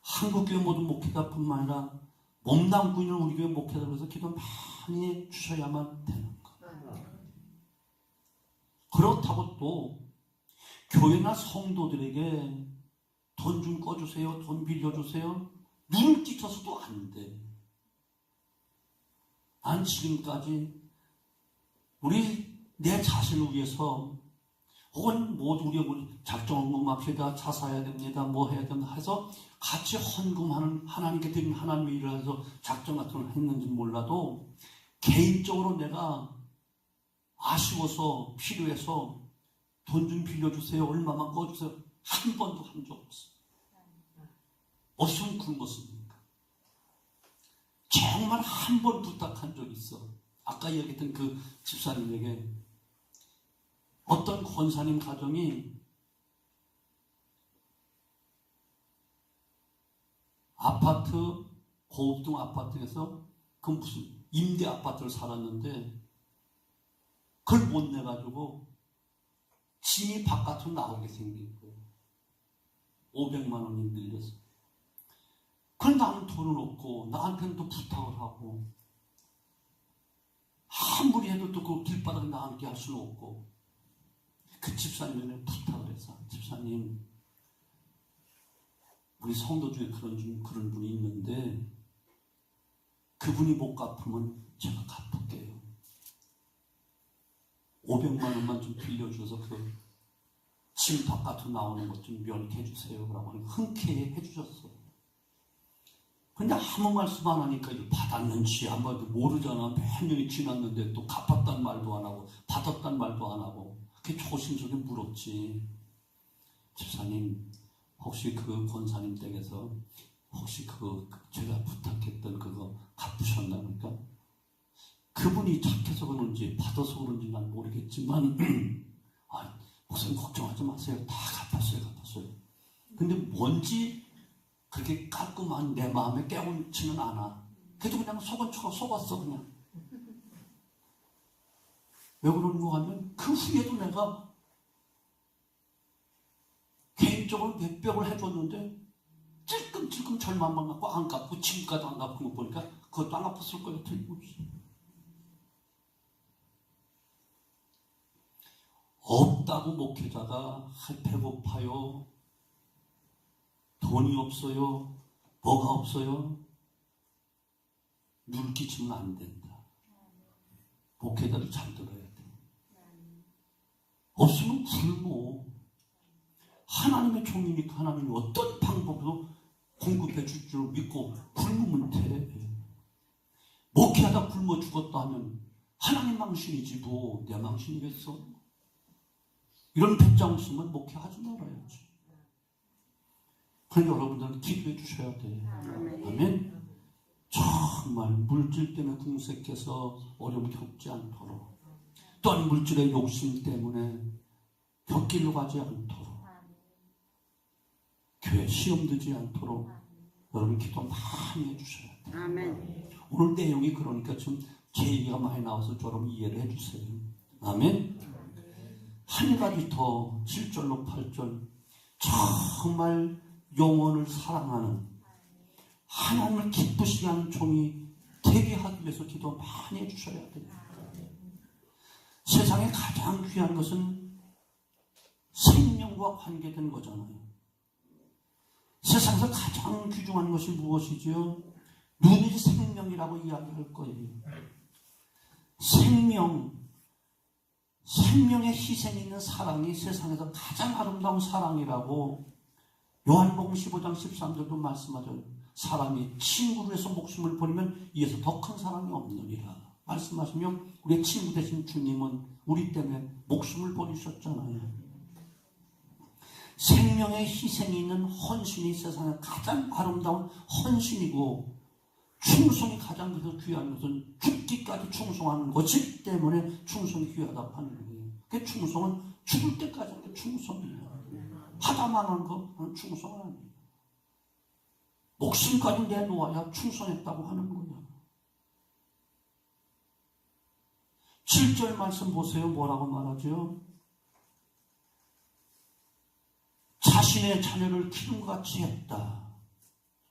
한국교회 모든 목회자뿐만 아니라 몸담고 있는 우리 교회 목회자를 위해서 기도 많이 해주셔야만 되는 것. 그렇다고 또 교회나 성도들에게 돈 좀 꺼주세요, 돈 빌려주세요, 눈을 끼쳐서도 안 돼. 난 지금까지 내 자신을 위해서 혹은 우리 작정헌금합시다, 자사해야 됩니다, 뭐 해야 됩니다 해서 같이 헌금하는 하나님께 드린 하나님의 일을 해서 작정 같은 걸 했는지 몰라도 개인적으로 내가 아쉬워서 필요해서 돈 좀 빌려주세요, 얼마만 꺼주세요 한 번도 한 적 없어. 어디서 그런 것입니까? 정말 한 번 부탁한 적 있어. 아까 얘기했던 그 집사님에게 어떤 권사님 가정이 아파트, 고급등 아파트에서 그 무슨 임대 아파트를 살았는데 그걸 못 내가지고 짐이 바깥으로 나오게 생긴 거예요. 500만 원이 밀렸어. 그걸 나는 돈은 없고 나한테는 또 부탁을 하고 아무리 해도 또 그 길바닥에 나앉게 할 수는 없고 그 집사님에게 부탁을 해서 집사님 우리 성도 중에 그런 분이 있는데 그분이 못 갚으면 제가 갚을게요. 500만 원만 좀 빌려줘서 그 집 바깥으로 나오는 것 좀 면케해 주세요 라고 흔쾌히 해주셨어. 근데 아무 말씀 안 하니까 이거 받았는지 한 번도 모르잖아. 몇 년이 지났는데 또 갚았단 말도 안 하고 받았단 말도 안 하고 그게 조심스럽게 물었지. 집사님 혹시 그 권사님 댁에서 혹시 제가 부탁했던 그거 갚으셨나? 그러니까 그분이 착해서 그런지 받아서 그런지 난 모르겠지만 목사님 걱정하지 마세요. 다 갚았어요. 근데 뭔지 그렇게 깔끔한 내 마음에 깨우치는 않아. 그래도 그냥 속았어 그냥. 왜 그러는가 하면 그 후에도 내가 개인적으로 몇백을 해줬는데 찔끔찔끔 절망만 갖고 안 갚고 지금까지 안 갚은 거 보니까 그것도 안 갚았을 거예요. 틀림없이. 없다고 목회자가 배고파요, 돈이 없어요, 뭐가 없어요, 눈을 끼치면 안 된다. 목회자를 잘 들어야 돼. 없으면 굶어. 하나님의 종이니까 하나님이 어떤 방법으로 공급해 줄 줄 믿고 굶으면 돼. 목회하다 굶어 죽었다 하면 하나님 망신이지 뭐 내 망신이겠어? 이런 배짱 없으면 목회하지 말아야지. 그러니까 여러분들은 기도해 주셔야 돼. 아멘. 정말 물질 때문에 궁색해서 어려움 겪지 않도록, 또한 물질의 욕심 때문에 곁길로 가지 않도록 교회 시험 들지 않도록 여러분 기도 많이 해주셔야 돼요. 아멘. 오늘 내용이 그러니까 좀 제 얘기가 많이 나와서 좀 이해를 해주세요. 아멘. 한 가지 더 7절로 8절 정말 영혼을 사랑하는 하나님을 기쁘시게 하는 종이 되게 하기 위해서 기도 많이 해주셔야 돼요. 세상에 가장 귀한 것은 생명과 관계된 거잖아요. 세상에서 가장 귀중한 것이 무엇이죠? 눈이 생명이라고 이야기할 거예요. 생명의 희생이 있는 사랑이 세상에서 가장 아름다운 사랑이라고 요한복음 15장 13절도 말씀하죠. 사람이 친구를 해서 목숨을 버리면 이에서 더 큰 사랑이 없느니라 말씀하시며 우리의 친구 되신 주님은 우리 때문에 목숨을 버리셨잖아요. 생명의 희생이 있는 헌신이 세상에 가장 아름다운 헌신이고 충성이 가장 귀한 것은 죽기까지 충성하는 것이기 때문에 충성이 귀하다고 하는 거예요. 그 충성은 죽을 때까지 하는 게 충성이에요. 하다만 하는 거 충성은 아니에요. 목숨까지 내놓아야 충성했다고 하는 거예요. 7절 말씀 보세요. 뭐라고 말하죠? 자신의 자녀를 기름같이 했다.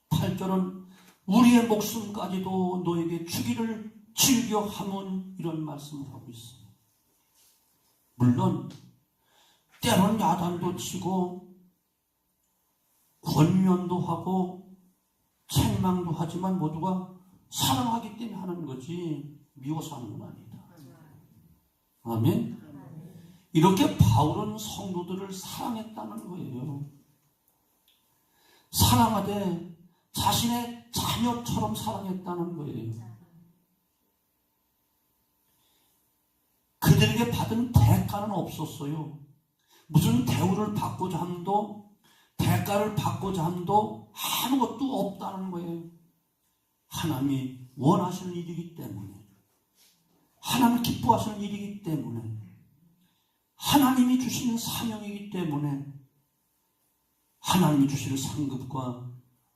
8절은 우리의 목숨까지도 너에게 주기를 즐겨 함은 이런 말씀을 하고 있어요. 물론 때로는 야단도 치고 권면도 하고 책망도 하지만 모두가 사랑하기 때문에 하는 거지 미워서 하는 건 아니다. 아멘. 이렇게 바울은 성도들을 사랑했다는 거예요. 사랑하되 자신의 자녀처럼 사랑했다는 거예요. 그들에게 받은 대가는 없었어요. 무슨 대우를 받고자 함도 대가를 받고자 함도 아무것도 없다는 거예요. 하나님이 원하시는 일이기 때문에, 하나님을 기뻐하시는 일이기 때문에, 하나님이 주시는 사명이기 때문에 하나님이 주시는 상급과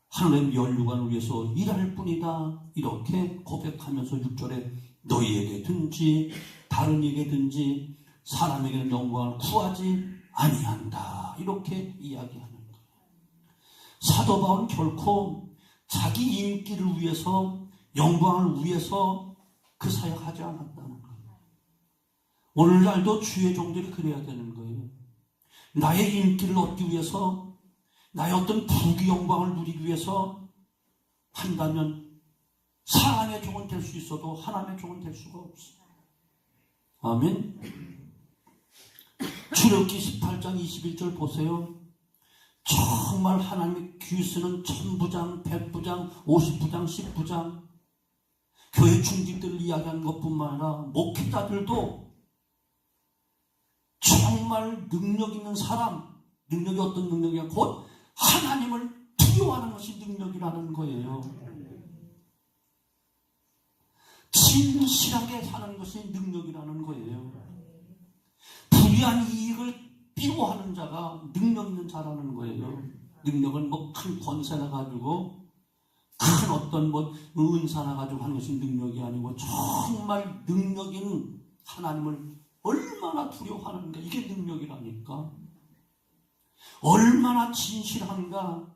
하나님의 연류관을 위해서 일할 뿐이다. 이렇게 고백하면서 6절에 너희에게든지 다른 에게든지 사람에게는 영광을 구하지 아니한다. 이렇게 이야기하는 거예요. 사도 바울은 결코 자기 인기를 위해서 영광을 위해서 그 사역하지 않았다는 거예요. 오늘날도 주의 종들이 그래야 되는 거예요. 나의 인기를 얻기 위해서 나의 어떤 부귀 영광을 누리기 위해서 한다면 사람의 종은 될 수 있어도 하나님의 종은 될 수가 없어요. 아멘. 출애굽기 18장 21절 보세요. 정말 하나님의 귀 쓰는 1000부장, 100부장, 50부장, 10부장 교회 중직들을 이야기하는 것뿐만 아니라 목회자들도 정말 능력 있는 사람, 능력이 어떤 능력이냐 곧 하나님을 두려워하는 것이 능력이라는 거예요. 진실하게 사는 것이 능력이라는 거예요. 불의한 이익을 비호하는 자가 능력 있는 자라는 거예요. 능력은 뭐 큰 권세나 가지고 큰 어떤 뭐 은사나 가지고 하는 것이 능력이 아니고 정말 능력 있는 하나님을 얼마나 두려워하는가 이게 능력이라니까. 얼마나 진실한가.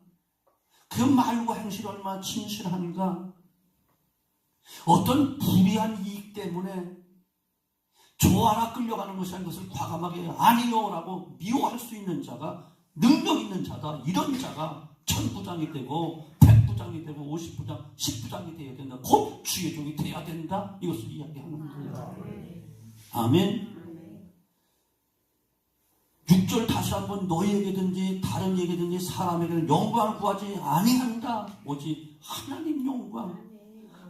그 말과 행실이 얼마나 진실한가. 어떤 불의한 이익 때문에 좋아라 끌려가는 것이 아닌 것을 과감하게 아니요라고 미워할 수 있는 자가 능력 있는 자다. 이런 자가 1000부장이 되고 100부장이 되고 50부장, 10부장이 되어야 된다. 곧 주의 종이 되어야 된다. 이것을 이야기하는 거예요. 아멘. 6절 다시 한번 너희에게든지 다른 에게든지 사람에게는 영광을 구하지 아니한다. 오직 하나님 영광.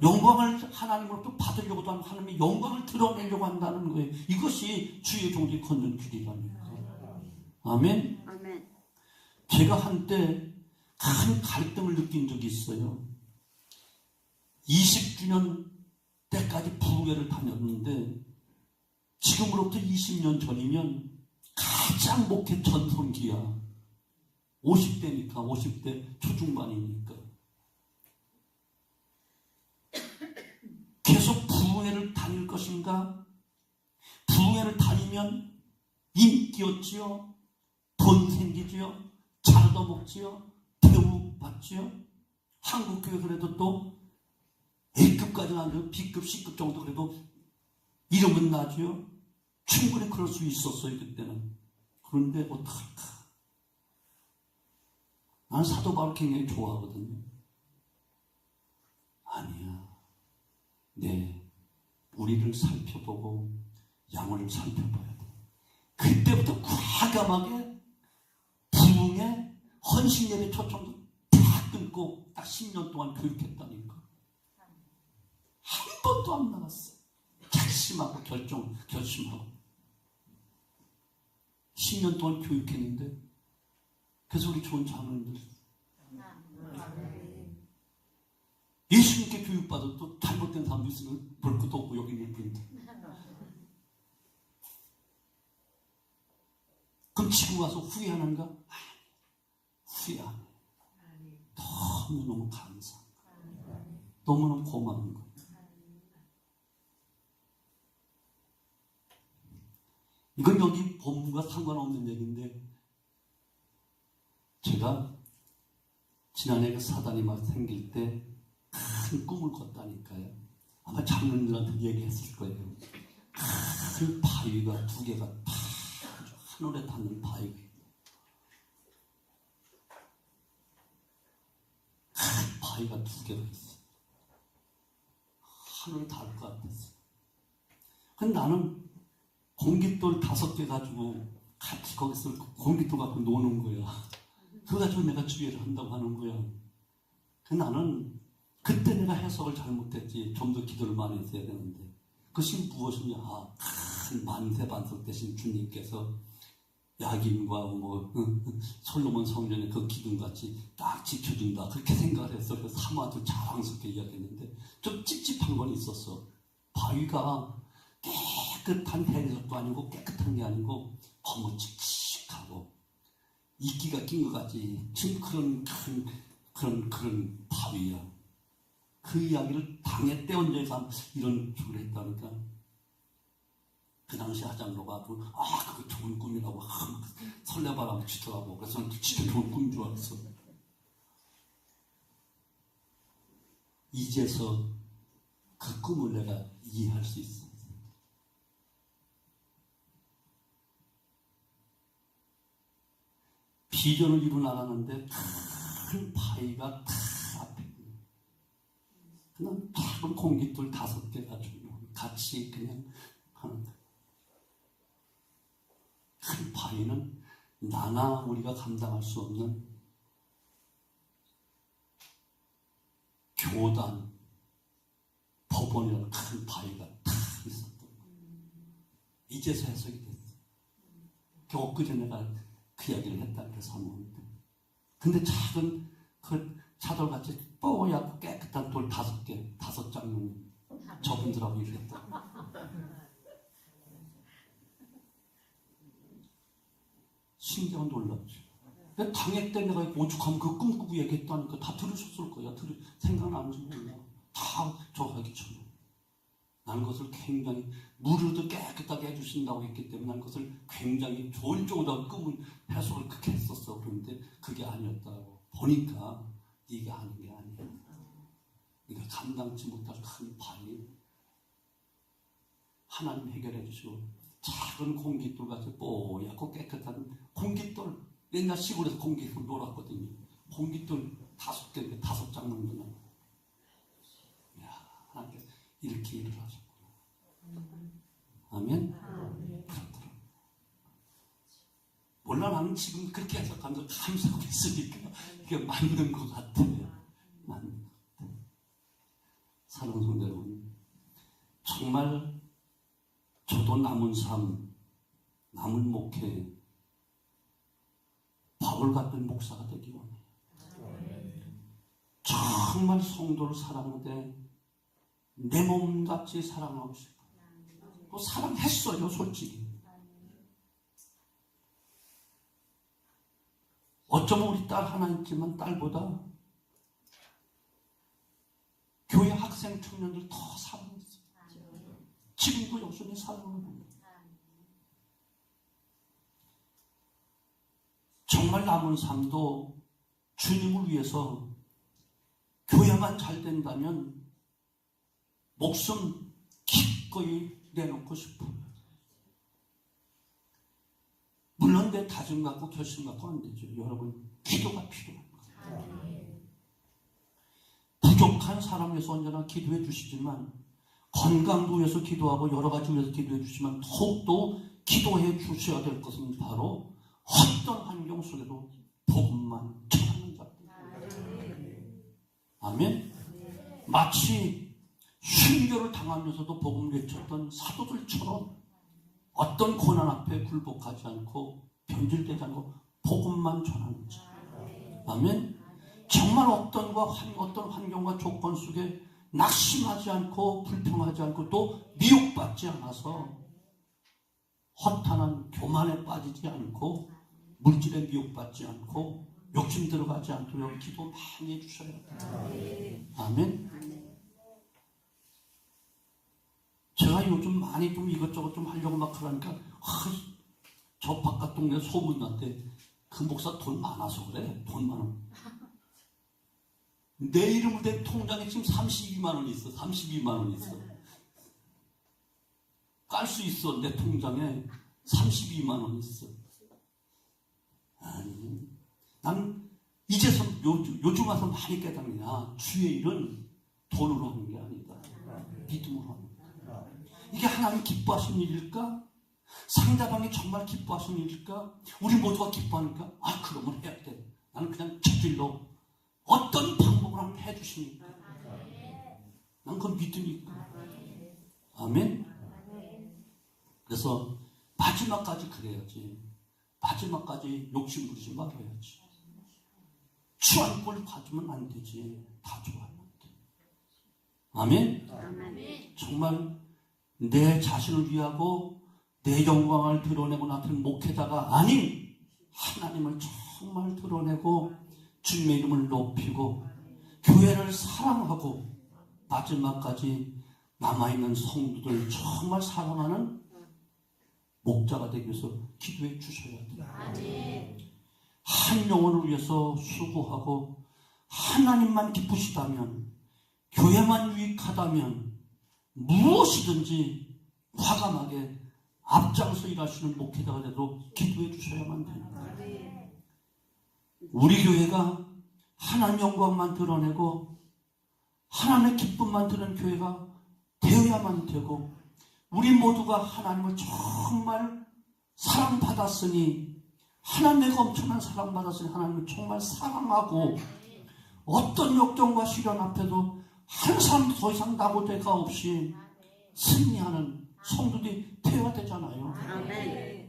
영광을 하나님으로부터 받으려고도 하는 하나님의 영광을 드러내려고 한다는 거예요. 이것이 주의 종들이 걷는 길이라니까. 아멘. 아멘. 제가 한때 큰 갈등을 느낀 적이 있어요. 20주년 때까지 부흥회를 다녔는데 지금으로부터 20년 전이면 가장 목회 전성기야. 50대니까 50대 초중반이니까 계속 부흥회를 다닐 것인가? 부흥회를 다니면 인기 얻지요, 돈 생기지요, 잘 얻어먹지요, 대우 받지요. 한국교회 그래도 또 A급까지는 아니고 B급, C급 정도 그래도 이름은 나지요. 충분히 그럴 수 있었어요 그때는. 그런데 어떡할까? 나는 사도 바울 굉장히 좋아하거든요. 아니야. 네, 우리를 살펴보고 양을 살펴봐야 돼. 그때부터 과감하게 부흥에 헌신 예배 초청도 다 끊고 딱 10년 동안 교육했다니까. 한 번도 안 나갔어. 결심하고 결심하고 10년 동안 교육했는데, 그래서 우리 좋은 장로님들 예수님께 교육받아도 또 잘못된 사람도 있으면 볼 것도 없고 여기 있는 분인데, 그럼 지금 와서 후회하는가? 후회 안 해. 너무너무 감사, 너무너무 고마운 거. 이건 여기 본문과 상관없는 얘기인데, 제가 지난해 그 사단이 막 생길 때 큰 꿈을 꿨다니까요. 아마 장로님들한테 얘기했을 거예요. 큰 바위가 두 개가 다 하늘에 닿는 바위가 있고, 큰 바위가 두 개가 있어. 하늘에 닿을 것 같았어. 근데 나는 공깃돌 5개 가지고 같이 거기서 공깃돌 갖고 노는 거야. 그거 가지고 내가 주의를 한다고 하는 거야. 나는 그때 내가 해석을 잘못했지. 좀 더 기도를 많이 했어야 되는데, 그것이 무엇이냐? 큰 만세반석 대신 주님께서 야긴과 솔로몬 성전의 그 기둥같이 딱 지켜준다, 그렇게 생각을 했어. 그래서 사모한테 자랑스럽게 이야기했는데, 좀 찝찝한 건 있었어. 바위가 깨끗한 해리석도 아니고 깨끗한 게 아니고 너무 칙칙하고 이끼가 낀 것 같지. 지금 그런 바위야. 그 이야기를 당에 떼얹어서 이런 식으로 했다니까. 그 당시 하장로가 그거 좋은 꿈이라고 설레바람 치더라고. 그래서 진짜 좋은 꿈인 줄 알았어. 이제서 그 꿈을 내가 이해할 수 있어. 비전을 이루나가는데 큰 바위가 다 앞에 있는, 그냥 작은 공깃돌 5개 가지고 같이 그냥 하는 거예요. 큰 바위는 나나 우리가 감당할 수 없는 교단, 법원이라는 큰 바위가 다 있었던 거예요. 이제서 해석이 됐어. 엊그제 내가 그 이야기를 했다 그래서 사모한테. 근데 작은 그 차돌같이 뽀얗고 깨끗한 돌 5개, 5장로님 저분들하고 일했다. 신기한 놀랍죠. 당일 때 내가 오죽하면 그 꿈 꾸고 얘기했다니까 다 들으셨을 거야. 생각나는지 몰라. 다 저거 하기 전에. 나는 그것을 굉장히 무료도 깨끗하게 해주신다고 했기 때문에 나는 그것을 굉장히 좋은 쪽으로 꿈을 해석을 그렇게 했었어. 그런데 그게 아니었다고 보니까 이게 아닌 게 아니야. 그러니까 감당치 못할 큰 바위 하나님 해결해 주시고, 작은 공깃돌 같이 뽀얗고 깨끗한 공깃돌, 옛날 시골에서 공깃돌 놀았거든요. 공깃돌 5개, 5장 정도나. 이야, 하나님께서 이렇게 일을 하셨구나. 아멘? 그렇더라. 몰라, 나는 지금 그렇게 해석하면서 감사하고 있으니까 이게 맞는 것 같아. 맞는 것 같아. 사랑하는 성도 여러분, 정말 저도 남은 삶, 남은 목회, 바울 같은 목사가 되기 원해요. 정말 성도를 사랑하되 내 몸같이 사랑하고 싶어요. 또 사랑했어요, 솔직히. 어쩌면 우리 딸 하나 있지만 딸보다 교회 학생 청년들 더 사랑했어요. 지금도 여전히 사랑합니다. 정말 남은 삶도 주님을 위해서 교회만 잘 된다면 목숨 기꺼이 내놓고 싶어요. 물론 내 다짐 갖고 결심 갖고 안 되죠. 여러분, 기도가 필요합니다. 부족한 사람 위해서 언제나 기도해 주시지만, 건강도 위해서 기도하고 여러 가지 위해서 기도해 주시지만, 더욱더 기도해 주셔야 될 것은 바로 어떤 환경 속에도 복음만 전하는 자들. 아멘. 마치 순교를 당하면서도 복음을 외쳤던 사도들처럼 어떤 고난 앞에 굴복하지 않고 변질되지 않고 복음만 전하는 자. 아멘. 정말 어떤 환경과 조건 속에 낙심하지 않고 불평하지 않고 또 미혹받지 않아서 허탄한 교만에 빠지지 않고 물질에 미혹받지 않고 욕심 들어가지 않도록 기도 많이 해주셔야 돼요. 아멘. 제가 요즘 많이 좀 이것저것 좀 하려고 막 그러니까 저 바깥 동네 소문 났대. 그 목사 돈 많아서 그래. 돈 많아. 내 이름을 댄 통장에 지금 32만 원 있어. 32만 원 있어. 깔 수 있어. 내 통장에 32만 원 있어. 아니, 난 이제서 요즘 와서 많이 깨닫냐. 주의 일은 돈으로 하는 게 아니다. 믿음으로 하는 거야. 이게 하나님 기뻐하시는 일일까? 상대방이 정말 기뻐하시는 일일까? 우리 모두가 기뻐하니까 그러면 해야 돼. 나는 그냥 저질러 어떤 방법으로 하면 해주시니까 난 그건 믿으니까. 아멘. 그래서 마지막까지 그래야지. 마지막까지 욕심 부리지 말아야지. 추한 꼴 봐주면 안 되지. 다 좋아하는데. 아멘. 정말 내 자신을 위하고 내 영광을 드러내고 나타낸 목회자가 아닌 하나님을 정말 드러내고 주님의 이름을 높이고 교회를 사랑하고 마지막까지 남아있는 성도들 정말 사랑하는 목자가 되기 위해서 기도해 주셔야 돼요. 한 영혼을 위해서 수고하고 하나님만 기쁘시다면, 교회만 유익하다면 무엇이든지 과감하게 앞장서 일하시는 목회자가 되도록 기도해 주셔야만 됩니다. 우리 교회가 하나님 영광만 드러내고 하나님의 기쁨만 드러낸 교회가 되어야만 되고, 우리 모두가 하나님을 정말 사랑받았으니, 하나님의 엄청난 사랑받았으니 하나님을 정말 사랑하고 어떤 역경과 시련 앞에도 한 사람도 더 이상 낙오대가 없이 승리하는 성도들이 되어야 되잖아요.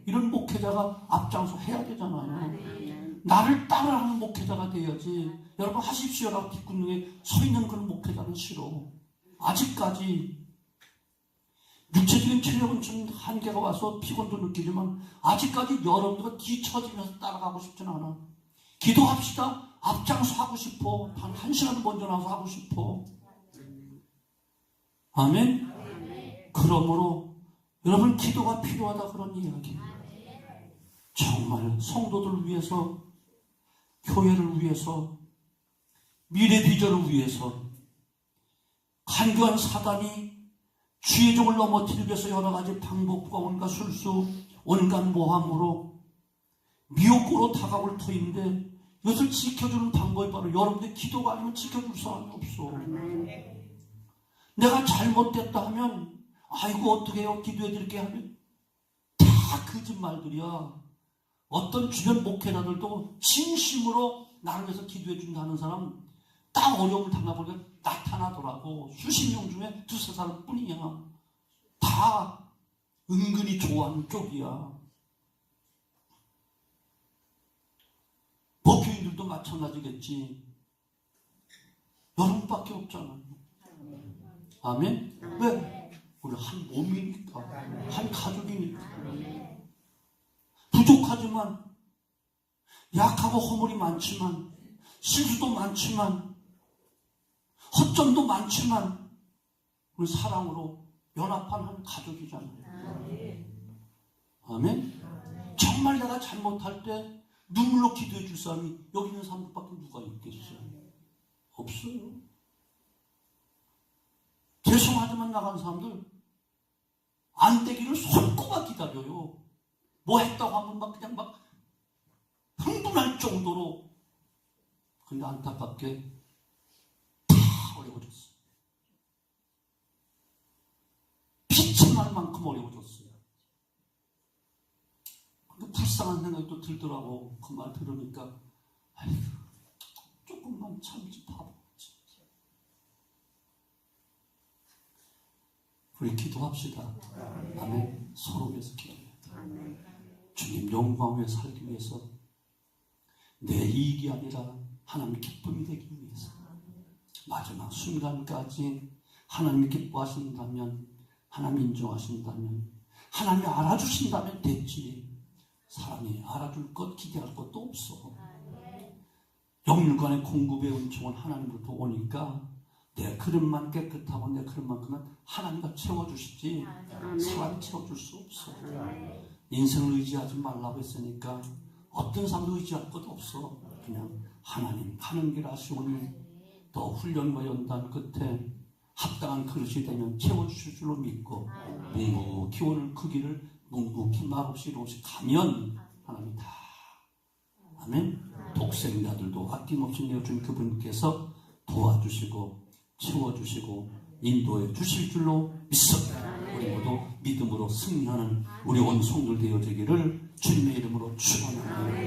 이런 목회자가 앞장서 해야 되잖아요. 나를 따라하는 목회자가 돼야지. 여러분 하십시오라고 뒷구녕에 서 있는 그런 목회자는 싫어. 아직까지 육체적인 체력은 좀 한계가 와서 피곤도 느끼지만 아직까지 여러분들과 뒤처지면서 따라가고 싶지는 않아. 기도합시다. 앞장서 하고 싶어. 단 1시간 먼저 나와서 하고 싶어. 아멘. 그러므로 여러분 기도가 필요하다 그런 이야기. 정말 성도들을 위해서, 교회를 위해서, 미래 비전을 위해서 간교한 사단이 주의 종을 넘어뜨리기 위해서 여러 가지 방법과 온갖 술수, 온갖 모함으로 미혹으로 다가올 터인데, 이것을 지켜주는 방법이 바로 여러분의 기도가 아니면 지켜줄 사람이 없어. 내가 잘못됐다 하면 아이고 어떻게 해요, 기도해 드릴게 하면 다 거짓말들이야. 어떤 주변 목회자들도 진심으로 나를 위해서 기도해 준다는 사람 딱 어려움을 당해보니까 나타나더라고. 수십 명 중에 두세 사람 뿐이야. 다 은근히 좋아하는 쪽이야. 목회인들도 마찬가지겠지. 여러분밖에 없잖아요. 아멘? 왜? 우리 한 몸이니까, 한 가족이니까. 부족하지만 약하고 허물이 많지만, 실수도 많지만, 허점도 많지만, 우리 사랑으로 연합한 한 가족이잖아요. 아멘? 정말 내가 잘못할 때 눈물로 기도해 줄 사람이 여기 있는 사람들밖에 누가 있겠어요? 없어요. 죄송하지만 나간 사람들 안 되기를 손꼽아 기다려요. 뭐 했다고 하면 막 그냥 막 흥분할 정도로. 근데 안타깝게 다 어려워졌어요. 빛이 날 만큼 어려워졌어요. 근데 불쌍한 생각이 또 들더라고. 그 말 들으니까 아이고 조금만 참지 바보지. 우리 기도합시다. 아멘. 서로 위해서 기도해야 돼. 주님 영광 위에 살기 위해서 내 이익이 아니라 하나님 기쁨이 되기 위해서 마지막 순간까지 하나님이 기뻐하신다면, 하나님 인정하신다면, 하나님이 알아주신다면 됐지. 사람이 알아줄 것 기대할 것도 없어. 영육간의 공급의 은총은 하나님부터 오니까 내 그릇만 깨끗하고 내 그릇만큼은 하나님과 채워주시지 사람이 채워줄 수 없어. 인생을 의지하지 말라고 했으니까 어떤 사람도 의지할 것 없어. 그냥 하나님 하는 길 아시오니 더 훈련과 연단 끝에 합당한 그릇이 되면 채워주실 줄로 믿고 묵묵히 오늘 그 길을 묵묵히 말없이 이루어서 가면 하나님 다 아멘. 독생자들도 아낌없이 내어준 그분께서 도와주시고 채워주시고 인도해 주실 줄로 믿습니다. 우리 모두 믿음으로 승리하는 우리 온 성들 되어지기를 주님의 이름으로 축원합니다.